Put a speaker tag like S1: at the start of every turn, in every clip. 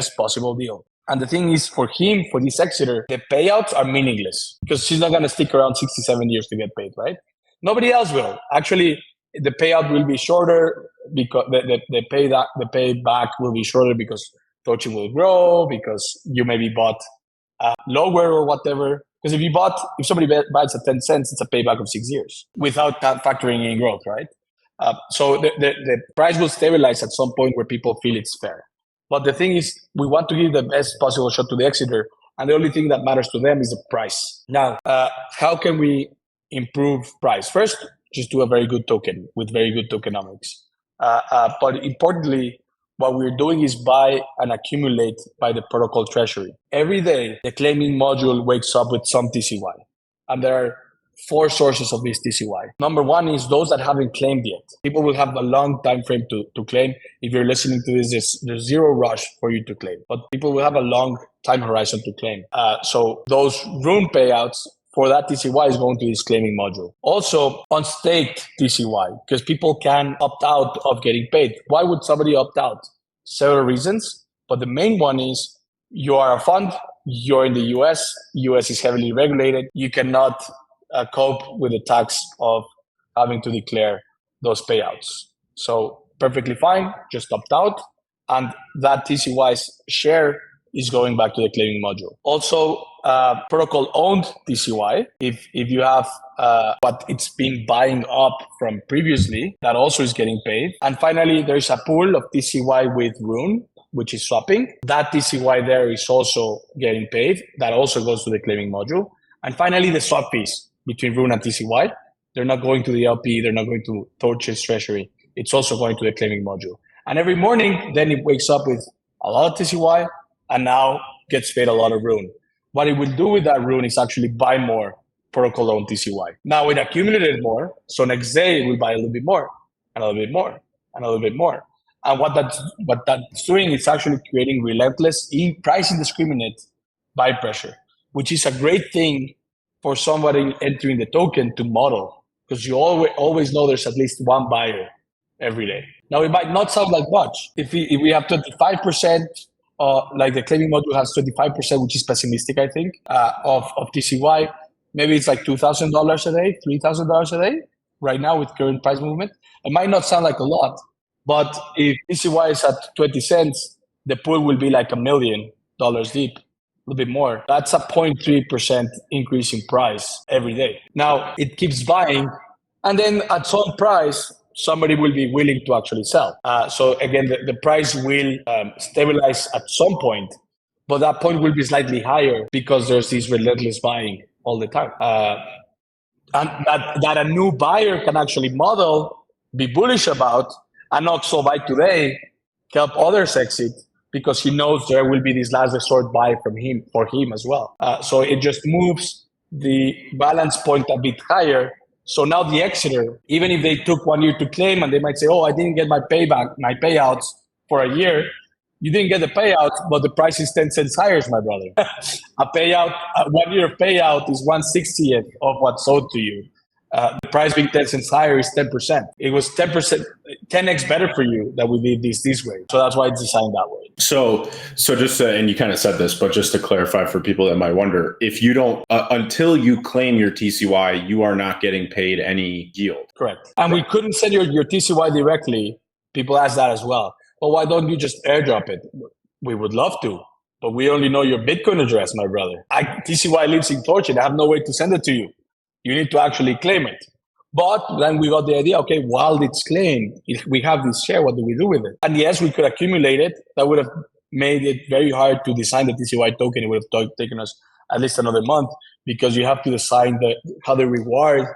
S1: best possible deal. And the thing is, for him, for this exeter, the payouts are meaningless because she's not going to stick around 67 years to get paid, right? Nobody else will. Actually, the payout will be shorter because the payback will be shorter because Thorchain will grow, because you maybe bought lower or whatever. Because if somebody buys at 10 cents, it's a payback of 6 years without that factoring in growth, right? So the price will stabilize at some point where people feel it's fair. But the thing is, we want to give the best possible shot to the exeter, and the only thing that matters to them is the price. Now, how can we improve price? First, just do a very good token with very good tokenomics. But importantly, what we're doing is buy and accumulate by the protocol treasury. Every day, the claiming module wakes up with some TCY. And there are 4 sources of this TCY. Number 1 is those that haven't claimed yet. People will have a long time frame to claim. If you're listening to this, there's zero rush for you to claim. But people will have a long time horizon to claim. So those rune payouts for that TCY is going to this claiming module. Also, unstaked TCY, because people can opt out of getting paid. Why would somebody opt out? Several reasons, but the main one is you are a fund, you're in the US. US is heavily regulated. You cannot cope with the tax of having to declare those payouts. So perfectly fine, just opt out, and that TCY's share is going back to the claiming module. Also, protocol owned TCY, if you have what it's been buying up from previously, that also is getting paid. And finally, there's a pool of TCY with Rune, which is swapping. That TCY there is also getting paid. That also goes to the claiming module. And finally, the swap fees between Rune and TCY. They're not going to the LP. They're not going to Thorchain's treasury. It's also going to the claiming module. And every morning, then it wakes up with a lot of TCY and now gets paid a lot of Rune. What it will do with that Rune is actually buy more protocol owned TCY. Now it accumulated more. So next day, it will buy a little bit more, and a little bit more, and a little bit more. And what that's doing is actually creating relentless price indiscriminate buy pressure, which is a great thing for somebody entering the token to model, because you always know there's at least one buyer every day. Now, it might not sound like much. If we have 25%, like the claiming module has 25%, which is pessimistic, I think, of TCY, maybe it's like $2,000 a day, $3,000 a day right now with current price movement. It might not sound like a lot, but if TCY is at 20 cents, the pool will be like $1 million deep. A little bit more. That's a 0.3% increase in price every day. Now it keeps buying, and then at some price, somebody will be willing to actually sell. So again, the price will stabilize at some point, but that point will be slightly higher because there's this relentless buying all the time. And that a new buyer can actually model, be bullish about, and also buy today, help others exit, because he knows there will be this last resort buy for him as well. So it just moves the balance point a bit higher. So now the exeter, even if they took 1 year to claim and they might say, oh, I didn't get my payouts for a year. You didn't get the payout, but the price is 10 cents higher, my brother. A 1 year payout is 1/60th of what's sold to you. The price being 10 cents higher is 10%. It was 10%, 10x better for you that we did this way. So that's why it's designed that way.
S2: So just and you kind of said this, but just to clarify for people that might wonder, if you don't until you claim your TCY, you are not getting paid any yield.
S1: Correct. And we couldn't send your TCY directly. People ask that as well. Well, why don't you just airdrop it? We would love to, but we only know your Bitcoin address, my brother. TCY lives in Thorchain. I have no way to send it to you. You need to actually claim it. But then we got the idea, okay, while it's claimed, if we have this share, what do we do with it? And yes, we could accumulate it. That would have made it very hard to design the TCY token. It would have taken us at least another month, because you have to design how the reward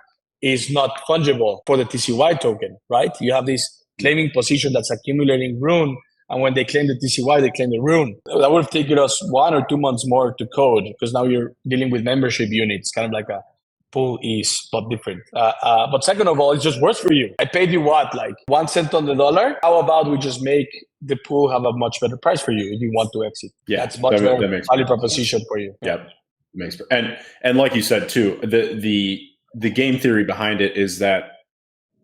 S1: is not fungible for the TCY token, right? You have this claiming position that's accumulating Rune, and when they claim the TCY, they claim the Rune. That would have taken us 1 or 2 months more to code, because now you're dealing with membership units, kind of like a pool is, but different. But second of all, it's just worse for you. I paid you what, like 1 cent on the dollar? How about we just make the pool have a much better price for you if you want to exit?
S2: Yeah,
S1: that's much better value proposition for you.
S2: Yeah, makes and like you said too, the game theory behind it is that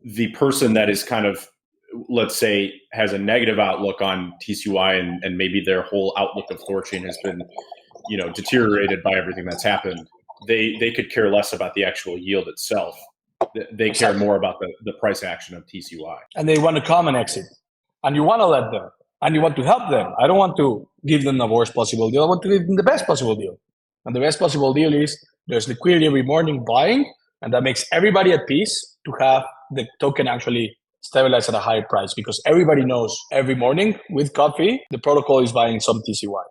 S2: the person that is kind of let's say, has a negative outlook on TCY and maybe their whole outlook of Thorchain has been, deteriorated by everything that's happened, they could care less about the actual yield itself. They care more about the price action of TCY.
S1: And they want to come and exit. And you want to let them. And you want to help them. I don't want to give them the worst possible deal. I want to give them the best possible deal. And the best possible deal is there's liquidity every morning buying, and that makes everybody at peace to have the token actually stabilize at a higher price, because everybody knows every morning with coffee, the protocol is buying some TCY.